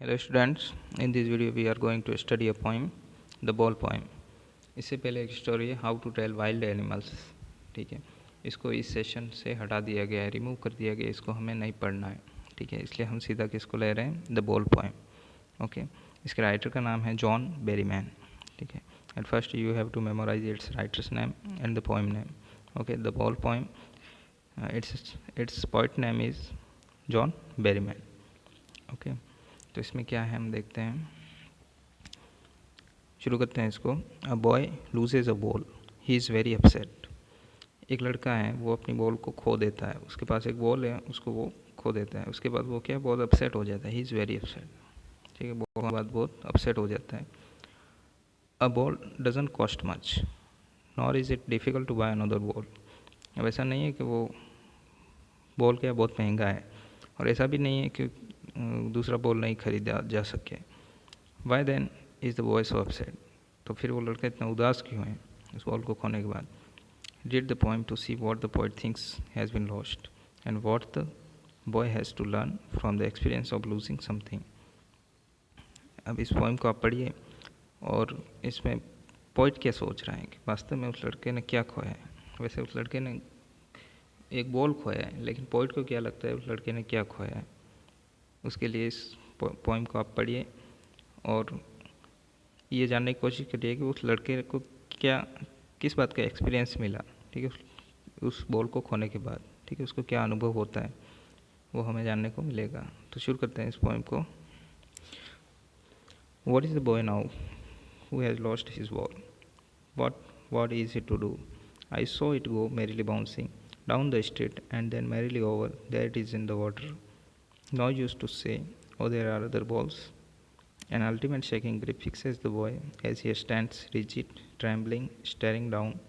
Hello students, in this video we are going to study a poem, the ball poem. इससे पहले एक story है how to tell wild animals. ठीक है, इसको इस सेशन से हटा दिया गया है, रिमूव कर दिया गया, इसको हमें नहीं पढ़ना है. ठीक है, इसलिए हम सीधा किसको ले रहे हैं, द बॉल पोएम. ओके, इसके राइटर का नाम है जॉन बेरीमैन. ठीक है, at first you have to memorise its writer's name and the poem name. Okay, the ball poem, its poet name is John Berryman. Okay, तो इसमें क्या है हम देखते हैं, शुरू करते हैं इसको. A boy loses a ball, he is very upset. एक लड़का है, वो अपनी बॉल को खो देता है. उसके पास एक बॉल है, उसको वो खो देता है. उसके बाद वो क्या है, बहुत अपसेट हो जाता है. He is very upset. ठीक है, बॉल के बाद बहुत अपसेट हो जाता है. A ball doesn't cost much, nor is it difficult to buy another ball. अब ऐसा नहीं है कि वो बॉल क्या बहुत महंगा है, और ऐसा भी नहीं है कि दूसरा बॉल नहीं खरीदा जा सके. Why then is the boy so upset. तो फिर वो लड़का इतना उदास क्यों है उस बॉल को खोने के बाद. Read the poem to see what the poet thinks has been lost and what the boy has to learn from the experience of losing something. अब इस पोएम को आप पढ़िए और इसमें पोइट क्या सोच रहा है कि वास्तव में उस लड़के ने क्या खोया है. वैसे उस लड़के ने एक बॉल खोया है, लेकिन पोइट को क्या लगता है उस लड़के ने क्या खोया है. उसके लिए इस पोएम को आप पढ़िए और ये जानने की कोशिश करिए कि उस लड़के को क्या, किस बात का एक्सपीरियंस मिला. ठीक है, उस बॉल को खोने के बाद. ठीक है, उसको क्या अनुभव होता है वो हमें जानने को मिलेगा. तो शुरू करते हैं इस पोएम को. What is the boy now who has lost his ball, what is it to do. I saw it go merrily bouncing down the street and then merrily over. There it is in the water. Now used to say, oh, there are other balls. An ultimate shaking grip fixes the boy as he stands rigid, trembling, staring down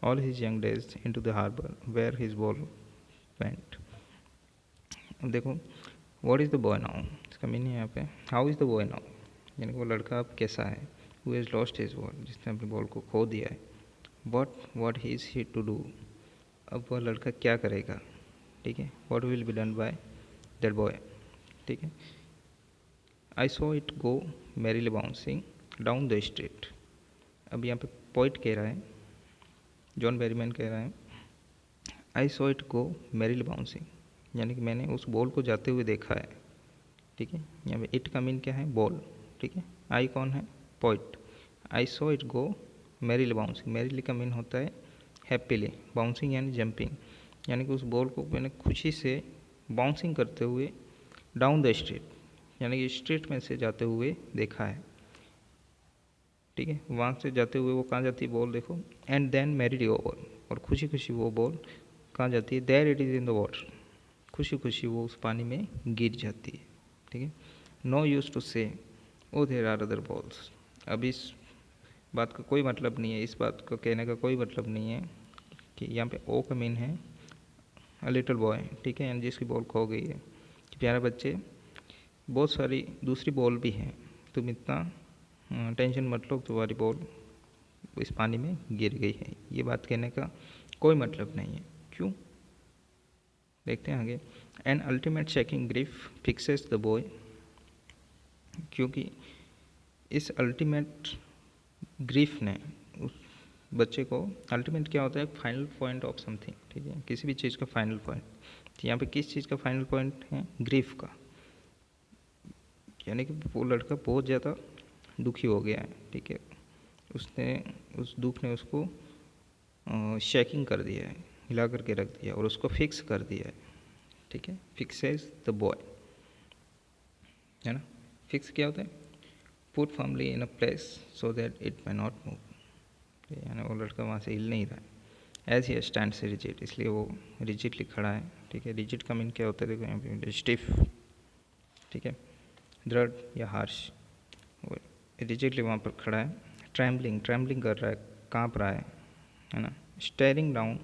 all his young days into the harbor where his ball went. अब देखो, what is the boy now, इसका meaning है यहाँ पे how is the boy now, यानी वो लड़का अब कैसा है. who has lost his ball, जिसने अपनी बॉल को खो दिया है. what is he to do, अब वह लड़का क्या करेगा. ठीक है, what will be done by that boy. ठीक है, I saw it go merrily bouncing down the street. अब यहाँ पे पोइट कह रहा है, जॉन बेरीमैन कह रहा है, I saw it go merrily bouncing, यानी कि मैंने उस बॉल को जाते हुए देखा है. ठीक है, यहाँ पे इट का मीन क्या है, बॉल. ठीक है, आई कौन है, poet. I saw it go merrily bouncing, merrily का मीन होता है हैप्पीली, बाउंसिंग यानी जंपिंग, यानी कि उस बॉल को मैंने खुशी से बाउंसिंग करते हुए डाउन द स्ट्रीट, यानी कि स्ट्रीट में से जाते हुए देखा है. ठीक है, वहाँ से जाते हुए वो कहाँ जाती है बॉल, देखो. एंड देन मैरिड ओवर, और खुशी खुशी वो बॉल कहाँ जाती है, there it is in the water, खुशी खुशी वो उस पानी में गिर जाती है. ठीक है, नो यूज टू से oh there are other balls. अब इस बात का कोई मतलब नहीं है, इस बात को कहने का कोई मतलब नहीं है कि यहाँ पे ओ का मीन है अ लिटिल बॉय. ठीक है, यानी जिसकी बॉल खो गई है, कि प्यारे बच्चे, बहुत सारी दूसरी बॉल भी हैं, तुम इतना टेंशन मत लो, तुम्हारी बॉल इस पानी में गिर गई है. ये बात कहने का कोई मतलब नहीं है. क्यों, देखते हैं आगे. An ultimate shaking grief fixes the boy, क्योंकि इस अल्टीमेट ग्रीफ ने उस बच्चे को, अल्टीमेट क्या होता है, फाइनल पॉइंट ऑफ समथिंग. ठीक है, किसी भी चीज़ का फाइनल पॉइंट. तो यहाँ पे किस चीज़ का फाइनल पॉइंट है, ग्रीफ का, यानी कि वो लड़का बहुत ज़्यादा दुखी हो गया है. ठीक है, उसने उस दुख ने उसको शेकिंग कर दिया है, हिला करके रख दिया, और उसको फिक्स कर दिया है. ठीक है, फिक्सेस द बॉय, है ना. फिक्स क्या होता है, put firmly in a place so that it may not move, यानी वो लड़का वहाँ से हिल नहीं रहा है. एज ही स्टैंड्स रिजिड, इसलिए वो रिजिडली खड़ा है. ठीक है, रिजिड का मीन क्या होता है, देखो यहाँ पे स्टिफ. ठीक है, दृढ़ या हार्श, रिजिडली वहाँ पर खड़ा है. ट्रैम्बलिंग, ट्रैम्बलिंग कर रहा है, काँप रहा है ना. स्टेयरिंग डाउन,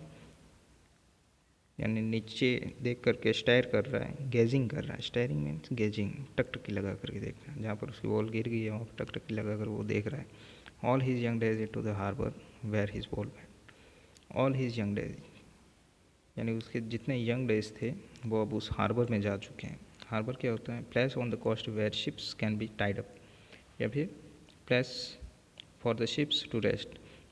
यानी नीचे देख करके स्टेयर कर रहा है, गेजिंग कर रहा है. स्टेयरिंग मीन्स गेजिंग, टकटकी लगा करके देखना. जहाँ पर उसकी बॉल गिर गई है वहाँ पर टकटकी लगा कर वो देख रहा है. All his young days to the harbour where his ball went. All his young days, यानी उसके जितने यंग डेज थे वो अब उस हार्बर में जा चुके हैं. हार्बर क्या होता है? Place on the coast where ships can be tied up, या फिर place for the ships to rest,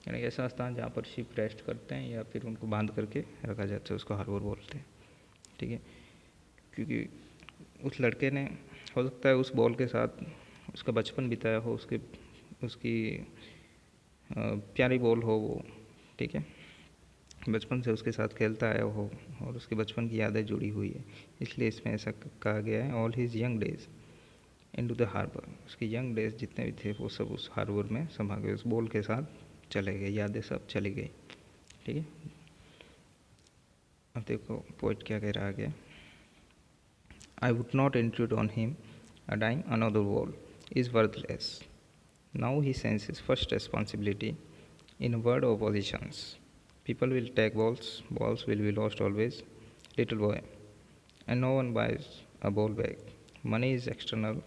यानी ऐसा स्थान जहाँ पर शिप रेस्ट करते हैं या फिर उनको बांध करके रखा जाता है, उसको हार्बर बोलते हैं। ठीक है, क्योंकि उस लड़के ने हो सकता है उस बॉल के साथ उसका बचपन बिताया हो, उसकी प्यारी बॉल हो वो, ठीक है, बचपन से उसके साथ खेलता आया हो और उसके बचपन की यादें जुड़ी हुई है, इसलिए इसमें ऐसा कहा गया है all his young days into the harbour. उसके यंग डेज जितने भी थे वो सब उस हार्बर में समा गए, उस बॉल के साथ चले गए, यादें सब चली गई। ठीक है, अब देखो पोइट क्या कह रहा है आगे। I would not intrude on him a dime another ball is worthless, now he senses first responsibility in world oppositions, people will take balls, balls will be lost always, little boy, and no one buys a ball bag. Money is external,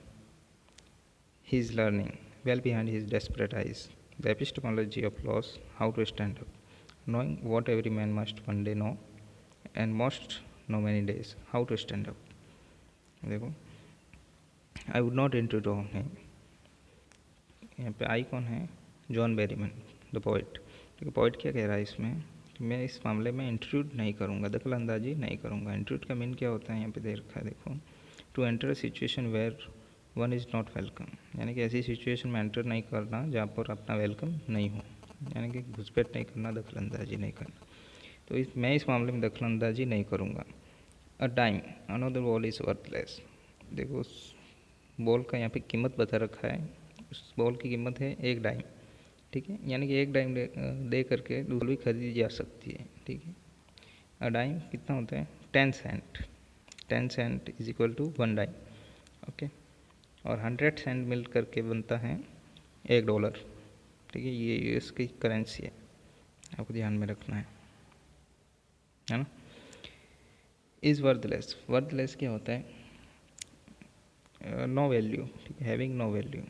he is learning, well behind his desperate eyes. The epistemology of loss, how to stand up, knowing what every man must one day know, and must know many days, how to stand up. देखो, I would not intrude on him, यहाँ पे I कौन है? John Berryman the poet. ठीक है, poet क्या कह रहा है इसमें कि मैं इस मामले में इंट्रूड नहीं करूँगा, दखल अंदाजी नहीं करूँगा। इंट्रूड का मीन क्या होता है यहाँ पे दे रखा है, देखो, to enter a situation where one is not welcome, यानी कि ऐसी सिचुएशन में एंटर नहीं करना जहाँ पर अपना वेलकम नहीं हो, यानी कि घुसपैठ नहीं करना, दखल अंदाजी नहीं करना। तो मैं इस मामले में दखल अंदाजी नहीं करूँगा। A dime another ball is worthless, देखो उस बॉल का यहाँ पे कीमत बता रखा है, उस बॉल की कीमत है 1 डाइम। ठीक है, यानी कि 1 डाइम दे करके दूसरी भी खरीदी जा सकती है। ठीक है, अ डाइम कितना होता है? 10 cent, 10 cent is equal to 1 dime. Okay, और 100 सेंट मिल करके बनता है $1। ठीक है, ये यूएस की करेंसी है, आपको ध्यान में रखना है ना। इज़ वर्थलेस, वर्थलेस क्या होता है? नो वैल्यू, ठीक है, हैविंग नो वैल्यू।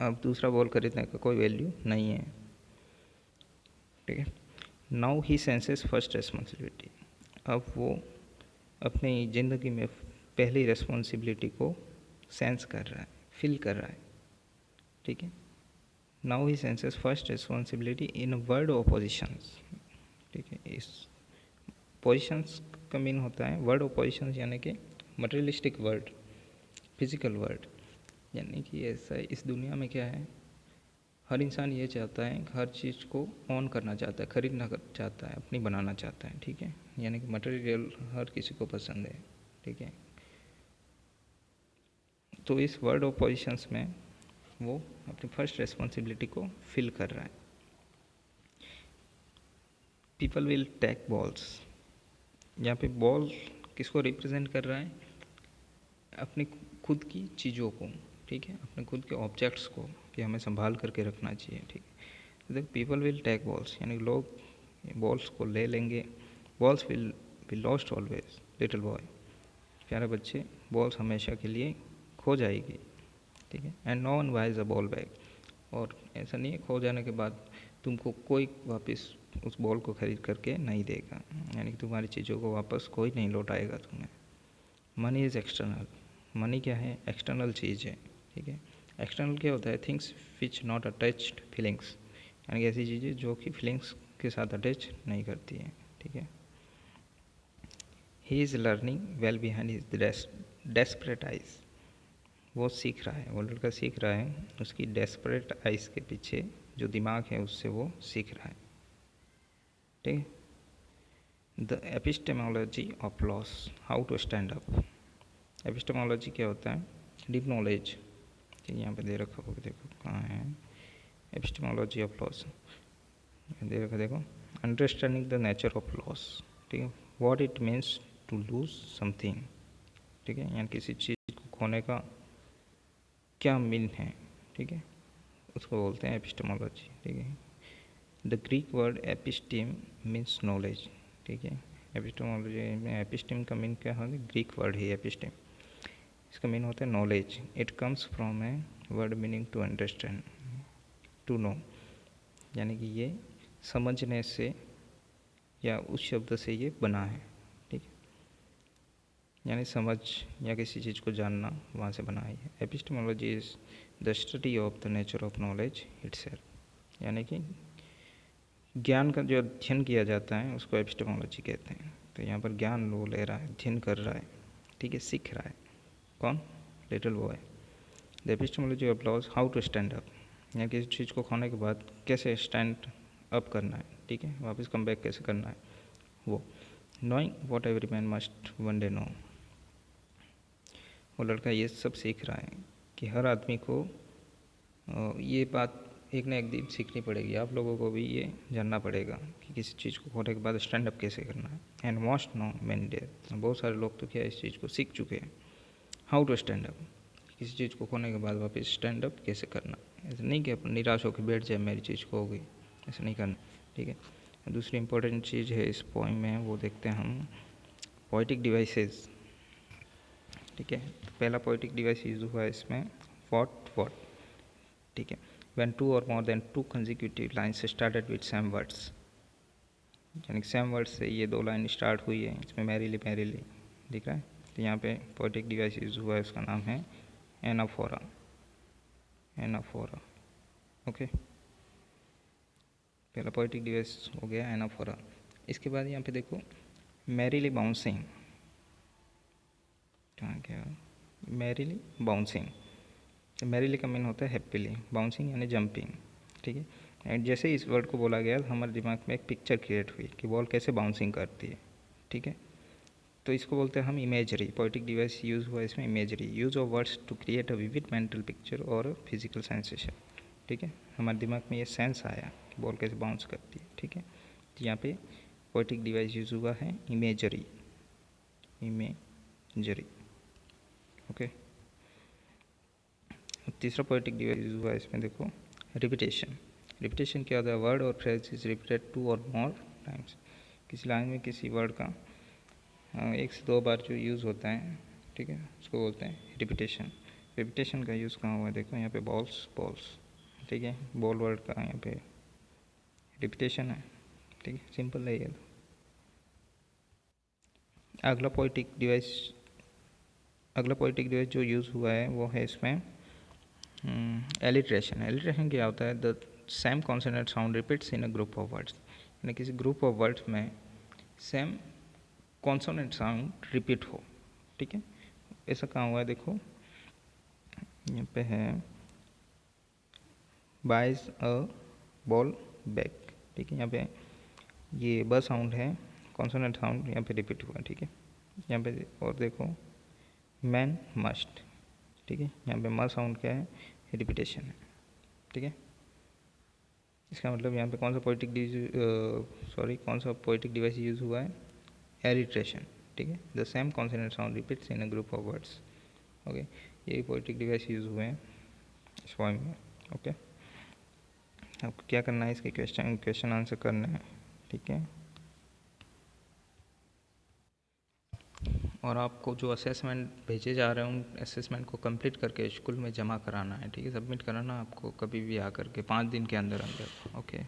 अब दूसरा बॉल खरीदने का कोई वैल्यू नहीं है। ठीक है, now he senses first responsibility, अब वो अपनी ज़िंदगी में पहली रेस्पॉन्सिबिलिटी को सेंस कर रहा है, फील कर रहा है। ठीक है, now he senses first responsibility in world opposition's. ठीक है, इस पोजिशंस का मीन होता है वर्ड ऑपोजिशंस, यानी कि मटेरियलिस्टिक वर्ड, फिजिकल वर्ड, यानी कि ऐसा इस दुनिया में क्या है, हर इंसान ये चाहता है, हर चीज़ को ऑन करना चाहता है, खरीदना चाहता है, अपनी बनाना चाहता है। ठीक है, यानी कि मटेरियल हर किसी को पसंद है। ठीक है, तो इस वर्ड ऑफ पोजिशंस में वो अपनी फर्स्ट रेस्पॉन्सिबिलिटी को फिल कर रहा है। पीपल विल टेक बॉल्स, यहाँ पे बॉल किसको रिप्रेजेंट कर रहा है? अपनी खुद की चीज़ों को। ठीक है, अपने खुद के ऑब्जेक्ट्स को कि हमें संभाल करके रखना चाहिए। ठीक है, तो देखो पीपल विल टेक बॉल्स, यानी लोग बॉल्स को ले लेंगे। Balls will be lost always, little boy, प्यारे बच्चे, बॉल्स हमेशा के लिए खो जाएगी। ठीक है, and no one buys a ball bag, और ऐसा नहीं है खो जाने के बाद तुमको कोई वापस उस बॉल को खरीद करके नहीं देगा, यानी कि तुम्हारी चीज़ों को वापस कोई नहीं लौटाएगा तुम्हें। मनी इज़ एक्सटर्नल, मनी क्या है? एक्सटर्नल चीज़ है। ठीक है, एक्सटर्नल क्या होता है? Things which not attached feelings, यानी कि ऐसी चीज़ें जो कि फीलिंग्स के साथ अटैच नहीं करती हैं। ठीक है, he is learning well behind his desperate eyes, वो सीख रहा है, वो लड़का सीख रहा है उसकी डेस्परेट आइज के पीछे जो दिमाग है उससे वो सीख रहा है। ठीक है, the epistemology of loss, how to stand up. Epistemology क्या होता है? Deep knowledge. ठीक है, यहाँ पे दे रखा होगा, देखो कहाँ है एपिस्टेमोलॉजी ऑफ लॉस, दे रखा, देखो, understanding the nature of loss. ठीक है, what it means to lose something. ठीक है, यानी किसी चीज़ को खोने का क्या मीन है। ठीक है, उसको बोलते हैं एपिस्टेमोलॉजी। ठीक है, the Greek word episteme means knowledge. ठीक है, एपिस्टेमोलॉजी में एपिस्टीम का मीन क्या है? ग्रीक वर्ड ही एपिस्टीम, इसका मीन होता है knowledge. It comes from a word meaning to understand, to know, यानी कि ये समझने से या उस शब्द से ये बना है। ठीक है, यानी समझ या किसी चीज़ को जानना, वहाँ से बना है। Epistemology is the study of the nature of knowledge itself, यानी कि ज्ञान का जो अध्ययन किया जाता है उसको एपिस्टेमोलॉजी कहते हैं। तो यहाँ पर ज्ञान वो ले रहा है, अध्ययन कर रहा है, ठीक है, सीख रहा है। कौन? Little boy. The epistemology of loss how to stand up, यानी किसी चीज़ को खोने के बाद कैसे स्टैंड अप करना है, ठीक है, वापस कम बैक कैसे करना है वो। Knowing what every man must one day know, वो लड़का ये सब सीख रहा है कि हर आदमी को ये बात एक ना एक दिन सीखनी पड़ेगी। आप लोगों को भी ये जानना पड़ेगा कि किसी चीज़ को खोने के बाद स्टैंड अप कैसे करना है। And most know many dare, बहुत सारे लोग तो क्या इस चीज़ को सीख चुके हैं। हाउ टू स्टैंड अप, किसी चीज़ को खोने के बाद वापस स्टैंड अप कैसे करना। ऐसा नहीं कि अपन निराश होकर बैठ जाए मेरी चीज़ को हो गई, ऐसा नहीं करना, ठीक है। दूसरी इंपॉर्टेंट चीज़ है इस पोइम में, वो देखते हैं हम, पोइटिक डिवाइसेस, ठीक है। तो पहला पोइटिक डिवाइस यूज हुआ है इसमें व्हाट, ठीक है। when two or more than two consecutive lines started with same words, यानी सेम वर्ड से ये दो लाइन स्टार्ट हुई है। इसमें मैरीली दिख रहा है। तो यहाँ पे पोइटिक डिवाइस यूज हुआ है, उसका नाम है एनाफोरा। ओके, पहला पोइटिक डिवाइस हो गया एनाफोरा। इसके बाद यहाँ पे देखो मैरीली बाउंसिंग, कहाँ गया, मैरीली बाउंसिंग। मैरीली का मीन होता है हैप्पीली, बाउंसिंग यानी जंपिंग, ठीक है। एंड जैसे ही इस वर्ड को बोला गया हमारे दिमाग में एक पिक्चर क्रिएट हुई कि बॉल कैसे बाउंसिंग करती है, ठीक है। तो इसको बोलते हैं हम इमेजरी। पोइटिक डिवाइस यूज़ हुआ इसमें imagery, use of words to create a vivid mental picture और फिजिकल सेंसेशन, ठीक है। हमारे दिमाग में ये सेंस आया कि बॉल कैसे बाउंस करती है, ठीक है। तो यहाँ पे पोइटिक डिवाइस यूज हुआ है इमेजरी, ओके। तीसरा पोइटिक डिवाइस यूज हुआ है इसमें देखो रिपीटेशन क्या होता है, वर्ड और फ्रेज इज रिपीटेड 2 और मोर टाइम्स। किसी लाइन में किसी वर्ड का 1 से 2 बार जो यूज़ होता है, ठीक है, उसको बोलते हैं रिपीटेशन का यूज़ कहाँ हुआ है देखो, यहाँ पे बॉल्स, ठीक है, बॉल वर्ड का यहाँ पे रिपीटेशन है, ठीक है, सिंपल है ये। अगला पोइटिक डिवाइस जो यूज़ हुआ है वो है इसमें एलिट्रेशन क्या होता है, the same consonant sound repeats in a group of words, यानी किसी ग्रुप ऑफ वर्ड्स में सेम कॉन्सोनेंट साउंड रिपीट हो, ठीक है। ऐसा कहाँ हुआ है देखो, यहाँ पे है बाइज अ बॉल बैक, ठीक है। यहाँ पे ये ब साउंड है, कॉन्सोनेंट साउंड यहाँ पे रिपीट हुआ, ठीक है। यहाँ पे और देखो मैन मस्ट, ठीक है, यहाँ पे म साउंड क्या है, रिपीटेशन है, ठीक है। इसका मतलब यहाँ पे कौन सा पोइटिक डिवाइस यूज हुआ है, एलिट्रेशन, ठीक है। The same consonant sound repeats in a group of words, okay. यही पोइटिक डिवाइस यूज हुए हैं इस पोएम में, ओके। आपको क्या करना है, इसके क्वेश्चन आंसर करने हैं, ठीक है। और आपको जो असेसमेंट भेजे जा रहे हैं उन असेसमेंट को कंप्लीट करके स्कूल में जमा कराना है, ठीक है, सबमिट कराना आपको कभी भी आकर के 5 दिन के अंदर, ओके।